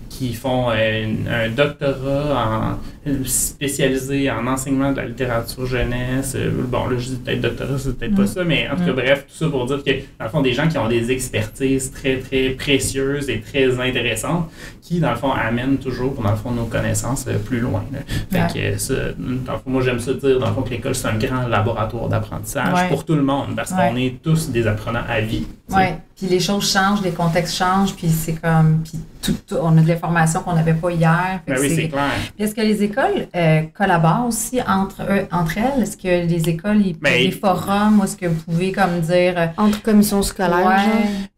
qui font un doctorat spécialisé en enseignement de la littérature jeunesse. Bon, là, je dis peut-être doctorat, c'est peut-être pas ça, mais en tout cas, bref, tout ça pour dire que, dans le fond, des gens qui ont des expertises très, très précieuses et très intéressantes qui, dans le fond, amènent toujours, dans le fond, nos connaissances plus loin. Fait que ça, dans le fond, moi, j'aime ça dire, dans le fond, que l'école, c'est un grand laboratoire d'apprentissage pour tout le monde, parce qu'on est tous des apprenants à vie. Oui, puis les choses changent, les contextes changent, puis c'est comme... Puis on a de l'information qu'on n'avait pas hier. Ben oui, c'est clair. Puis est-ce que les écoles collaborent aussi entre elles? Est-ce que les écoles, ils font des forums, ou est-ce que vous pouvez comme dire... Entre commissions scolaires,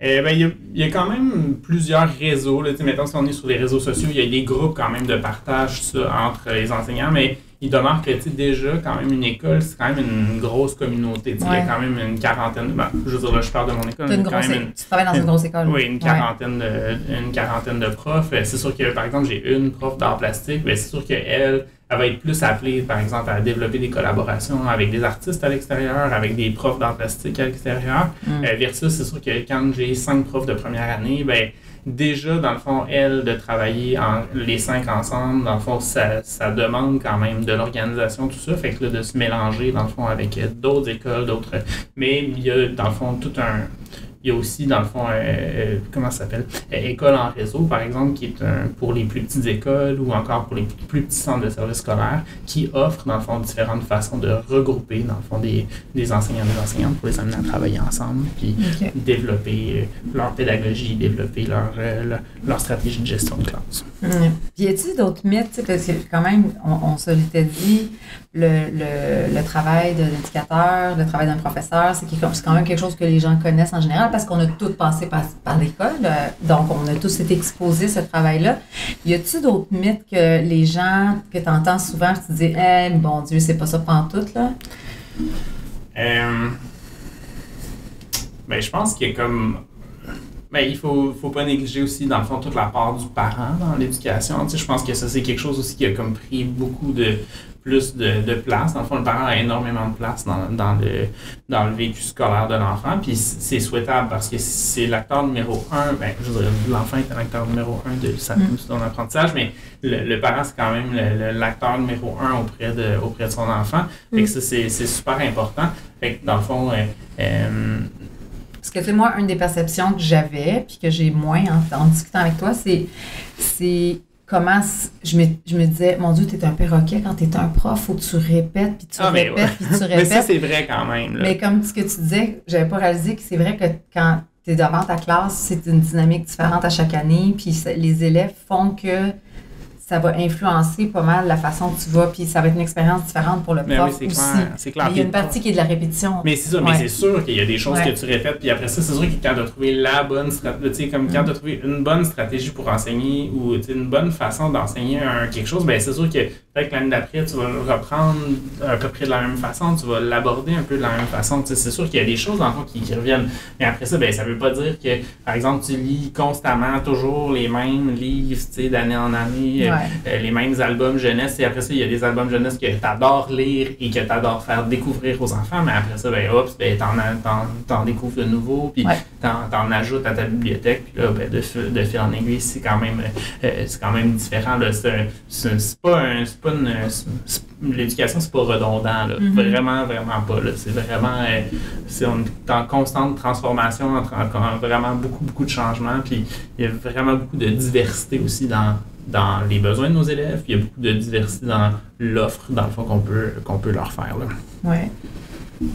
il y a quand même plusieurs réseaux. Là, mettons, si on est sur les réseaux sociaux, il y a des groupes quand même de partage entre les enseignants, mais il demeure que déjà, quand même, une école, c'est quand même une grosse communauté. Il y a quand même une quarantaine... je veux dire, là, je parle de mon école. Tu travailles dans une grosse école. Oui, une quarantaine de profs. C'est sûr que, par exemple, j'ai une prof d'art plastique, mais c'est sûr qu'elle va être plus appelée, par exemple, à développer des collaborations avec des artistes à l'extérieur, avec des profs d'art plastique à l'extérieur. Versus, c'est sûr que quand j'ai 5 profs de première année, ben déjà, dans le fond, elle, de travailler les 5 ensemble, dans le fond, ça demande quand même de l'organisation, tout ça. Fait que là, de se mélanger, dans le fond, avec d'autres écoles, d'autres... Mais il y a, dans le fond, il y a aussi, dans le fond, comment ça s'appelle? École en réseau, par exemple, qui est pour les plus petites écoles ou encore pour les plus petits centres de services scolaires, qui offre, dans le fond, différentes façons de regrouper, dans le fond, des enseignants et des enseignantes pour les amener à travailler ensemble, puis développer leur pédagogie, développer leur stratégie de gestion de classe. Puis y a-t-il d'autres mythes? Parce que quand même, on se l'était dit, le travail de l'éducateur, le travail d'un professeur, c'est quand même quelque chose que les gens connaissent en général parce qu'on a tous passé par l'école, donc on a tous été exposés à ce travail-là. Y a-t-il d'autres mythes que les gens, que tu entends souvent, tu te dis « bon Dieu, c'est pas ça pantoute, là? » Je pense qu'il y a comme... il faut pas négliger aussi, dans le fond, toute la part du parent dans l'éducation. Tu sais, je pense que ça, c'est quelque chose aussi qui a comme pris beaucoup plus de place. Dans le fond, le parent a énormément de place dans le vécu scolaire de l'enfant. Puis c'est souhaitable parce que c'est l'acteur numéro 1. Je veux dire, l'enfant est l'acteur numéro 1 de son apprentissage, mais le parent, c'est quand même l'acteur numéro 1 auprès de son enfant. Fait que ça, c'est super important. Fait que dans le fond, parce que, tu sais, moi, une des perceptions que j'avais, puis que j'ai moins en discutant avec toi, c'est comment je me disais, mon Dieu, t'es un perroquet quand t'es un prof, faut que tu répètes, puis tu répètes, puis tu répètes. Mais ça, c'est vrai quand même. Là. Mais comme ce que tu disais, j'avais pas réalisé que c'est vrai que quand t'es devant ta classe, c'est une dynamique différente à chaque année, puis les élèves font que ça va influencer pas mal la façon que tu vas, puis ça va être une expérience différente pour le prof aussi. C'est clair. Mais il y a une partie qui est de la répétition. Mais c'est ça, mais c'est sûr qu'il y a des choses que tu répètes, puis après ça, c'est sûr que quand tu as trouvé la bonne stratégie, tu sais, comme quand tu as trouvé une bonne stratégie pour enseigner ou une bonne façon d'enseigner quelque chose, ben c'est sûr que peut-être que l'année d'après, tu vas le reprendre à peu près de la même façon, tu vas l'aborder un peu de la même façon. Tu sais, c'est sûr qu'il y a des choses dans le fond qui reviennent. Mais après ça, ben ça veut pas dire que, par exemple, tu lis constamment toujours les mêmes livres, tu sais, d'année en année, les mêmes albums jeunesse. Et après ça, il y a des albums jeunesse que tu adores lire et que tu adores faire découvrir aux enfants. Mais après ça, ben t'en découvres de nouveau, puis t'en ajoutes à ta bibliothèque. Puis là, ben, de fil en aiguille, c'est quand même différent. Là. L'éducation, c'est pas redondant. Là. Vraiment, vraiment pas. Là. C'est vraiment... on est en constante transformation, vraiment beaucoup, beaucoup de changements. Puis il y a vraiment beaucoup de diversité aussi dans les besoins de nos élèves. Puis il y a beaucoup de diversité dans l'offre, dans le fond, qu'on peut leur faire. Oui.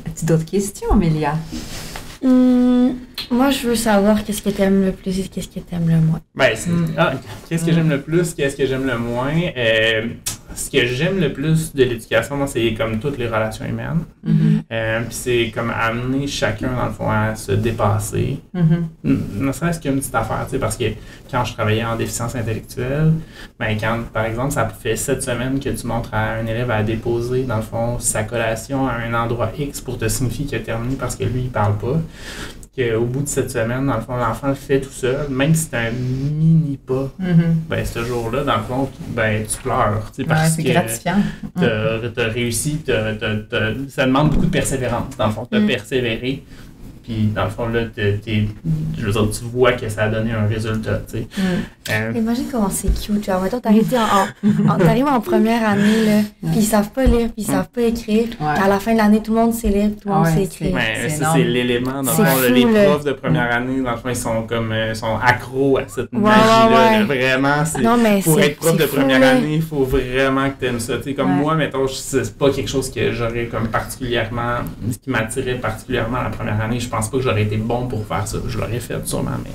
As-tu d'autres questions, Amélia? Moi, je veux savoir qu'est-ce que tu aimes le plus et qu'est-ce que tu aimes le moins. Qu'est-ce que j'aime le plus, qu'est-ce que j'aime le moins? Ce que j'aime le plus de l'éducation, moi, c'est comme toutes les relations humaines. Puis c'est comme amener chacun, dans le fond, à se dépasser. Ne serait-ce qu'une petite affaire, tu sais, parce que quand je travaillais en déficience intellectuelle, ben quand, par exemple, ça fait 7 semaines que tu montres à un élève à déposer, dans le fond, sa collation à un endroit X pour te signifier qu'il a terminé parce que lui, il parle pas. Qu'au bout de 7 semaines, dans le fond, l'enfant le fait tout seul, même si c'est un mini pas, ben ce jour-là, dans le fond, ben tu pleures. Parce c'est que gratifiant. t'as réussi, ça demande beaucoup de persévérance, dans le fond, t'as persévéré. Puis, dans le fond, là, je veux dire, tu vois que ça a donné un résultat, tu sais. Imagine comment c'est cute. Genre, mettons, t'arrives en première année, là, puis ils savent pas lire, puis ils savent pas écrire. Puis à la fin de l'année, tout le monde sait lire, tout le monde sait écrire. Ça, c'est l'élément. Dans le fond, là, les profs de première année, dans le fond, ils sont accros à cette magie-là. Vraiment, pour être prof de première année, il faut vraiment que tu aimes ça. Tu sais, comme moi, mettons, c'est pas quelque chose que j'aurais comme particulièrement, qui m'attirait particulièrement la première année. Je pense pas que j'aurais été bon pour faire ça. Je l'aurais fait sûrement, mais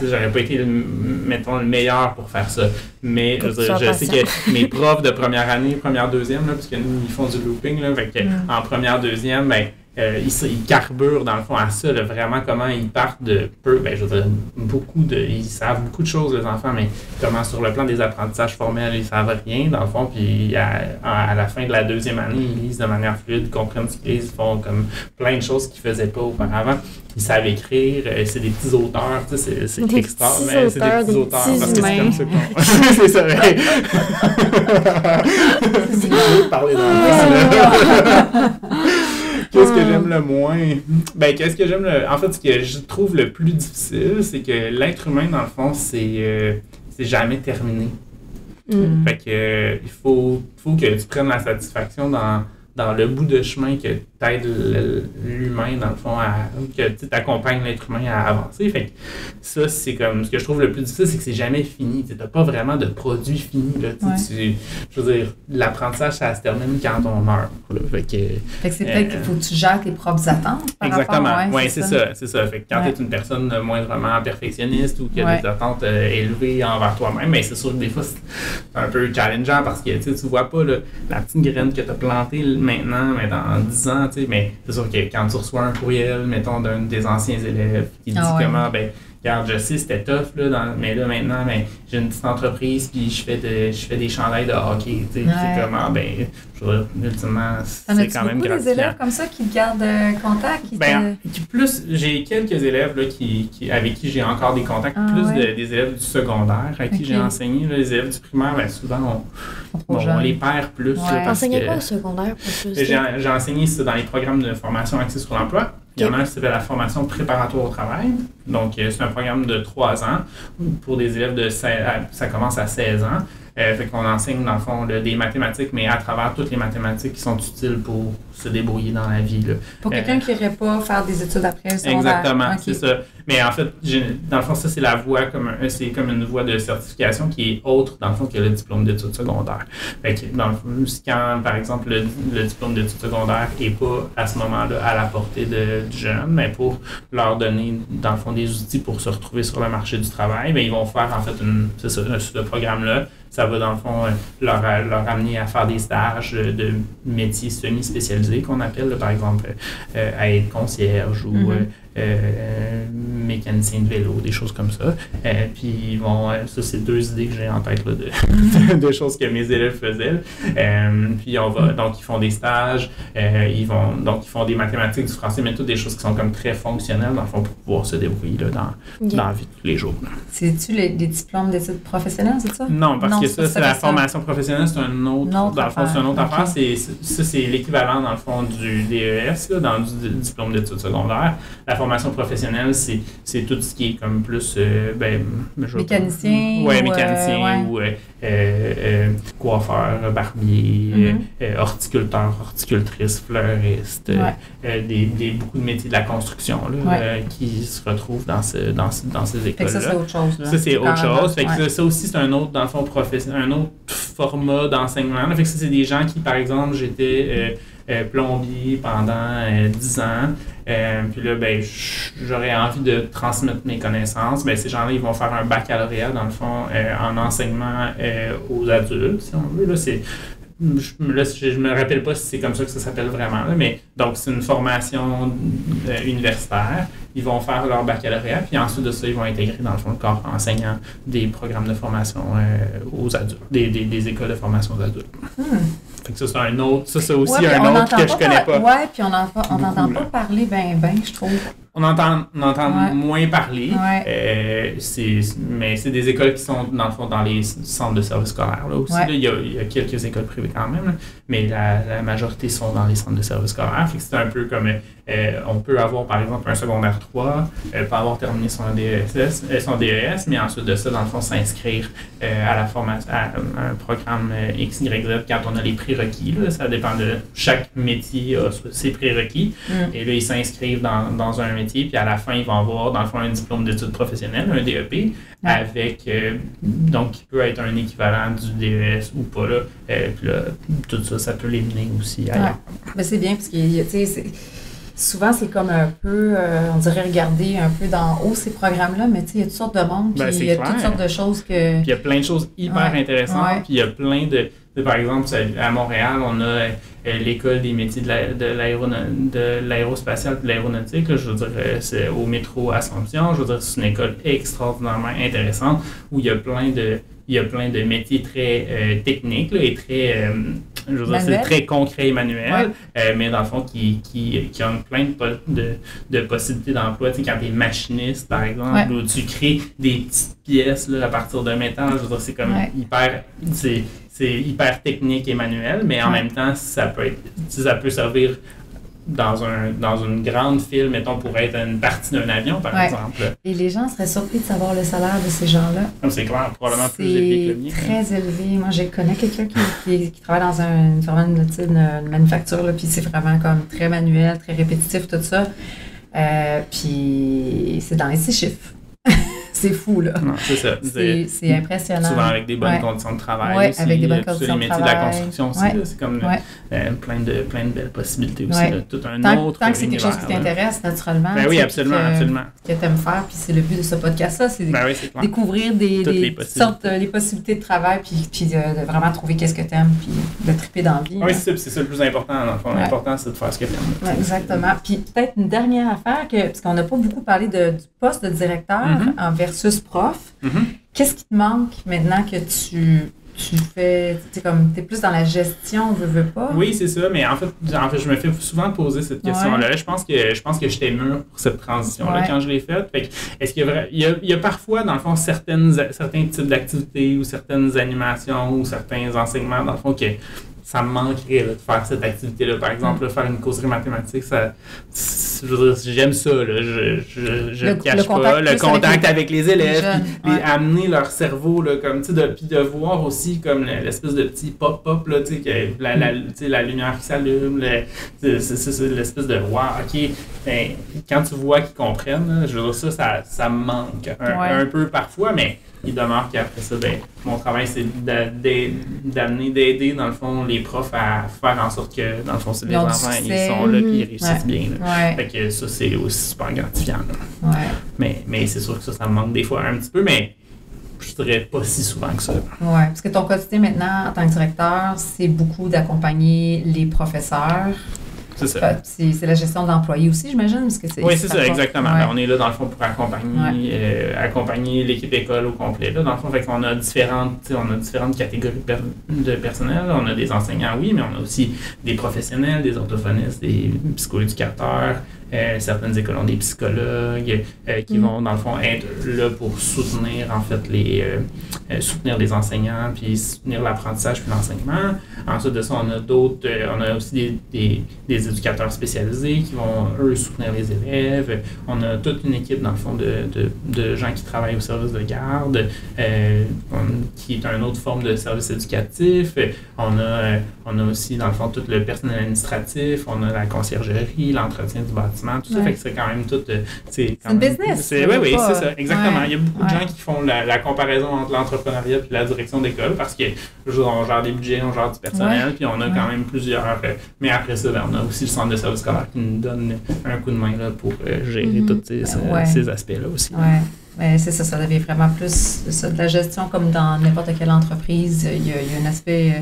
j'aurais pas été, mettons, le meilleur pour faire ça. Mais je sais que mes profs de première année, première, deuxième, là, parce que nous, ils font du looping, là, fait que, en première, deuxième, ben, ils carburent dans le fond à ça, là, vraiment comment ils partent de peu, ben, je veux dire, ils savent beaucoup de choses les enfants, mais comment sur le plan des apprentissages formels, ils savent rien dans le fond, puis à la fin de la deuxième année, ils lisent de manière fluide, comprennent ce qu'ils lisent, ils font comme plein de choses qu'ils faisaient pas auparavant. Ils savent écrire, c'est des petits auteurs, tu sais, c'est extraordinaire, mais c'est des petits auteurs parce que c'est comme ça qu'on... c'est ça, ouais. C'est parler d'enfants, Qu'est-ce que j'aime le moins? Ben, en fait, ce que je trouve le plus difficile, c'est que l'être humain, dans le fond, c'est jamais terminé. Fait que il faut que tu prennes la satisfaction dans le bout de chemin que t'aides l'humain, dans le fond, que tu accompagnes l'être humain à avancer. Fait que ça, c'est comme ce que je trouve le plus difficile, c'est que c'est jamais fini. Tu n'as pas vraiment de produit fini. Là, je veux dire, l'apprentissage, ça se termine quand on meurt. Là. Fait que c'est peut-être qu'il faut que tu gères tes propres attentes. Exactement. Oui, c'est ça. Fait que quand tu es une personne moindrement perfectionniste ou qui a des attentes élevées envers toi-même, ben, c'est sûr que des fois, c'est un peu challengeant parce que tu vois pas là, la petite graine que tu as plantée maintenant, mais dans 10 ans, mais c'est sûr que quand tu reçois un courriel, mettons, d'un des anciens élèves qui dit comment, ben, regarde, je sais, c'était tough, là, mais là, maintenant, ben, j'ai une petite entreprise, puis je fais des chandails de hockey, tu sais, c'est comment, ben, je veux dire, ultimement, c'est quand même gratifiant. Des élèves comme ça qui te gardent contact? J'ai quelques élèves, là, avec qui j'ai encore des contacts, des élèves du secondaire, avec qui j'ai enseigné, là, les élèves du primaire, ben, souvent, on les perd plus. T'enseignais pas au secondaire? J'ai enseigné ça dans les programmes de formation axés sur l'emploi. Il y en a un qui s'appelle la formation préparatoire au travail. Donc, c'est un programme de 3 ans pour des élèves ça commence à 16 ans. Fait qu'on enseigne, dans le fond, des mathématiques, mais à travers toutes les mathématiques qui sont utiles pour se débrouiller dans la vie. Là. Pour quelqu'un qui n'irait pas faire des études après le secondaire. Exactement, okay. C'est ça. Mais en fait, dans le fond, ça, c'est la voie c'est comme une voie de certification qui est autre, dans le fond, que le diplôme d'études secondaires. Fait que, dans le fond, quand, par exemple, le diplôme d'études secondaires n'est pas, à ce moment-là, à la portée du jeune, mais pour leur donner, dans le fond, des outils pour se retrouver sur le marché du travail, bien, ils vont faire, en fait, c'est ça, ce programme-là. Ça va, dans le fond, leur amener à faire des stages de métiers semi-spécialisés qu'on appelle, là, par exemple, à être concierge ou mécanicien de vélo, des choses comme ça. Puis ils vont, ça c'est 2 idées que j'ai en tête là, de choses que mes élèves faisaient. Puis donc ils font des stages, ils font des mathématiques, du français, mais toutes des choses qui sont comme très fonctionnelles dans le fond pour pouvoir se débrouiller là, dans la vie de tous les jours. Là. C'est-tu les diplômes d'études professionnelles, c'est ça? Non, parce que ça, c'est la formation professionnelle, c'est un autre, dans le fond, c'est une autre affaire. Ça, c'est l'équivalent, dans le fond, du DES, là, dans du diplôme d'études secondaires. La formation professionnelle, c'est tout ce qui est comme plus... mécanicien. Oui, mécanicien ou coiffeur, barbier, horticulteur, horticultrice, fleuriste, beaucoup de métiers de la construction là, qui se retrouvent dans ces écoles-là. Ça, c'est autre chose. Là. Ça, c'est autre chose. Fait que ça aussi, c'est un autre, dans le fond, un autre format d'enseignement. Là. Fait que ça, c'est des gens qui, par exemple, j'étais plombier pendant 10 ans. Puis là, ben, j'aurais envie de transmettre mes connaissances. Ben, ces gens-là, ils vont faire un baccalauréat, dans le fond, en enseignement aux adultes, si on veut. Là, je me rappelle pas si c'est comme ça que ça s'appelle vraiment, là, mais donc c'est une formation universitaire. Ils vont faire leur baccalauréat, puis ensuite de ça, ils vont intégrer, dans le fond, le corps enseignant des programmes de formation aux adultes, des écoles de formation aux adultes. Fait que ça, c'est un autre, ça, c'est aussi un autre que je connais pas. Oui, puis on n'entend pas parler ben, je trouve. On entend moins parler, mais c'est des écoles qui sont, dans le fond, dans les centres de services scolaires. Là, aussi, là, il y a quelques écoles privées quand même, là, mais la majorité sont dans les centres de services scolaires. Fait que c'est un peu comme, on peut avoir, par exemple, un secondaire 3, pas avoir terminé son DES, mais ensuite de ça, dans le fond, s'inscrire à la formation, à un programme X, Y, Z quand on a les prérequis. Là, ça dépend de chaque métier a ses prérequis. Et là, ils s'inscrivent dans un métier, puis à la fin, ils vont avoir, dans le fond, un diplôme d'études professionnelles, un DEP, avec, donc, qui peut être un équivalent du DES ou pas, là. Puis là, tout ça, ça peut les mener aussi ailleurs. Ben, c'est bien, parce que, tu sais, souvent, c'est comme un peu, on dirait regarder un peu d'en haut ces programmes-là, mais tu sais, il y a toutes sortes de monde, puis il y a toutes sortes de choses que... Puis il y a plein de choses hyper intéressantes, puis il y a plein de... Par exemple, à Montréal, on a l'école des métiers de l'aérospatiale et de l'aéronautique. Là, je veux dire, c'est au métro Assomption. Je veux dire, c'est une école extraordinairement intéressante où il y a plein de métiers très techniques là, et très, je veux dire, c'est très concret et manuel, mais dans le fond, qui ont plein de possibilités d'emploi. Tu sais, quand tu es machiniste, par exemple, où tu crées des petites pièces là, à partir de métal, je veux dire, c'est comme c'est hyper technique et manuel, mais en même temps, ça peut servir dans une grande file, mettons, pour être une partie d'un avion, par exemple. Et les gens seraient surpris de savoir le salaire de ces gens-là. C'est clair, probablement plus élevé que le mien. C'est très élevé. Moi, je connais quelqu'un qui travaille dans une manufacture, là, puis c'est vraiment comme très manuel, très répétitif, tout ça. Puis c'est dans les 6 chiffres. C'est fou, là. Non, c'est ça. C'est impressionnant. Souvent avec des bonnes conditions de travail. Oui, aussi, avec des bonnes conditions de travail. Les métiers de la construction aussi, là, c'est comme plein de belles possibilités aussi. Là, tout un autre tant que c'est quelque chose qui t'intéresse, naturellement. Ben oui, absolument. Que tu aimes faire, puis c'est le but de ce podcast-là, c'est découvrir les possibilités de travail, puis de vraiment trouver qu'est-ce que tu aimes, puis de triper dans la vie. Oui, c'est ça le plus important, dans le fond. L'important, c'est de faire ce que tu aimes. Exactement. Puis peut-être une dernière affaire, parce qu'on n'a pas beaucoup parlé du poste de directeur versus prof. Qu'est-ce qui te manque maintenant que tu fais, tu sais, comme, t'es plus dans la gestion, veux pas? Oui, c'est ça, mais en fait, je me fais souvent poser cette question-là. Je pense que j'étais mûr pour cette transition-là quand je l'ai faite. Fait que, est-ce qu'il y a parfois, dans le fond, certains types d'activités ou certaines animations ou certains enseignements, dans le fond, ça me manquerait là, de faire cette activité-là. Par exemple, là, faire une causerie mathématique, je veux dire, j'aime ça. Là, je le cache pas. Le contact avec les élèves, puis amener leur cerveau, là, comme, puis de voir aussi comme l'espèce de petit pop-up, là, la lumière qui s'allume, c'est l'espèce de wow, OK. Ben, quand tu vois qu'ils comprennent, là, je veux dire, ça me manque un peu parfois, mais il demeure qu'après ça, ben, mon travail, c'est d'aider, dans le fond, les profs à faire en sorte que, dans le fond, c'est les enfants, ils sont là et ils réussissent bien. Là. Fait que ça, c'est aussi super gratifiant. Là. Mais c'est sûr que ça me manque des fois un petit peu, mais je dirais pas si souvent que ça. Oui, parce que ton quotidien maintenant, en tant que directeur, c'est beaucoup d'accompagner les professeurs. C'est ça. C'est la gestion de l'employé aussi, j'imagine? Parce que oui, c'est ça, exactement. Ouais. On est là, dans le fond, pour accompagner l'équipe école au complet. Là, dans le fond, fait qu'on a différentes catégories de personnel. On a des enseignants, oui, mais on a aussi des professionnels, des orthophonistes, des psychoéducateurs. Certaines écoles ont des psychologues qui vont, dans le fond, être là pour soutenir, en fait, soutenir les enseignants, puis soutenir l'apprentissage puis l'enseignement. Ensuite de ça, on a aussi des éducateurs spécialisés qui vont, eux, soutenir les élèves. On a toute une équipe, dans le fond, de gens qui travaillent au service de garde, qui est une autre forme de service éducatif. On a aussi, dans le fond, tout le personnel administratif. On a la conciergerie, l'entretien du bâtiment. Tout ça fait que c'est quand même tout. C'est une business. Oui, c'est ça, exactement. Il y a beaucoup de gens qui font la comparaison entre l'entrepreneuriat et la direction d'école parce qu'on gère des budgets, on gère du personnel, puis on a quand même plusieurs. Mais après ça, on a aussi le centre de service scolaire qui nous donne un coup de main là, pour gérer tous ces aspects-là aussi. Ouais. C'est ça devient vraiment plus de la gestion comme dans n'importe quelle entreprise. Il y a un aspect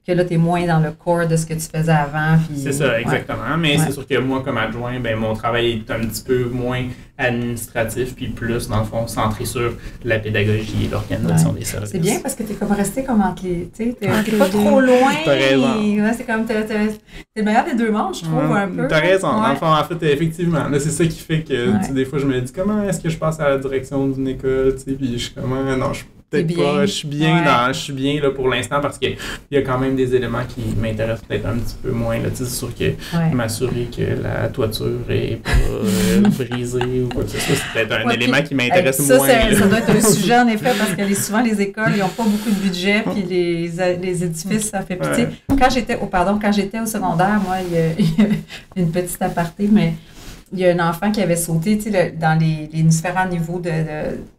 que là, tu es moins dans le core de ce que tu faisais avant. C'est ça, exactement. Mais c'est sûr que moi, comme adjoint, ben, mon travail est un petit peu moins administratif, puis plus, dans le fond, centré sur la pédagogie et l'organisation des services. C'est bien parce que tu es comme resté comme entre les... Tu n'es pas trop loin. T'as raison. C'est comme... T'es le meilleur des deux mondes, je trouve, un peu. T'as raison. Dans le fond, en fait, effectivement, là, c'est ça qui fait que des fois, je me dis, comment est-ce que je passe à la direction d'une école, puis je suis comment... Non, peut-être pas, je suis bien là, pour l'instant parce qu'il y a quand même des éléments qui m'intéressent peut-être un petit peu moins. Là. C'est sûr que m'assurer que la toiture est pas brisée ou quoi que ce soit, c'est peut-être un élément qui m'intéresse moins. Ça doit être un sujet en effet parce que souvent les écoles, ils n'ont pas beaucoup de budget puis les édifices, ça fait pitié. Quand j'étais au secondaire, moi, il y a une petite aparté, mais il y a un enfant qui avait sauté dans les différents niveaux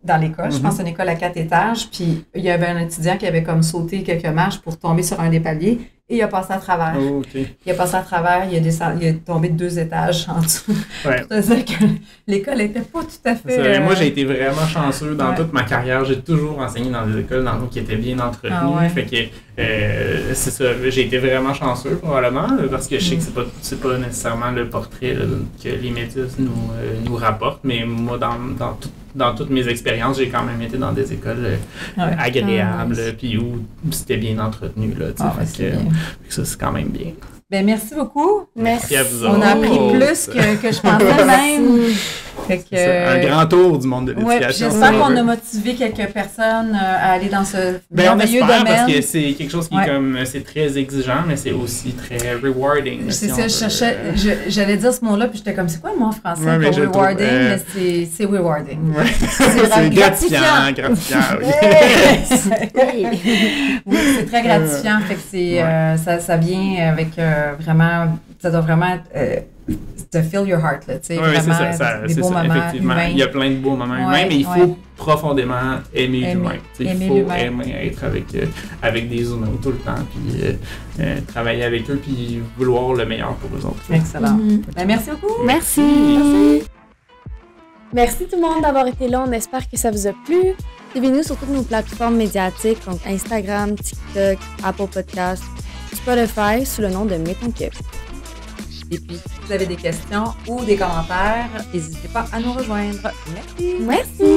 dans l'école. Je pense une école à 4 étages. Puis il y avait un étudiant qui avait comme sauté quelques marches pour tomber sur un des paliers. Et il a passé à travers. Il a passé à travers, il est tombé de 2 étages en dessous. Pour te dire que l'école n'était pas tout à fait... Moi, j'ai été vraiment chanceux dans toute ma carrière. J'ai toujours enseigné dans des écoles qui étaient bien entretenues. Fait que c'est ça, j'ai été vraiment chanceux probablement parce que je sais que c'est pas nécessairement le portrait là, que les médias nous rapportent. Mais moi, dans toutes mes expériences, j'ai quand même été dans des écoles agréables puis où c'était bien entretenu. Là, ça, c'est quand même bien. Ben, merci beaucoup. Merci à vous. On a appris plus que je pensais même. C'est un grand tour du monde de l'éducation. J'espère qu'on a motivé quelques personnes à aller dans ce merveilleux domaine. Parce que c'est quelque chose qui est comme, c'est très exigeant, mais c'est aussi très rewarding. C'est ça, j'allais dire ce mot-là, puis j'étais comme, c'est quoi le mot en français? Pas rewarding, mais c'est rewarding. C'est gratifiant. Oui, c'est très gratifiant. Fait que ça vient avec vraiment, ça doit vraiment to fill your heart, là, tu sais, vraiment, des beaux moments effectivement. Humains. Il y a plein de beaux moments humains, mais il faut profondément aimer l'humain. Il faut aimer être avec des humains tout le temps, puis travailler avec eux, puis vouloir le meilleur pour eux autres. Excellent. Ben, merci beaucoup. Merci. Merci tout le monde d'avoir été là. On espère que ça vous a plu. Suivez-nous sur toutes nos plateformes médiatiques, donc Instagram, TikTok, Apple Podcasts, Spotify, sous le nom de Mettons que. Et puis, si vous avez des questions ou des commentaires, n'hésitez pas à nous rejoindre. Merci. Merci.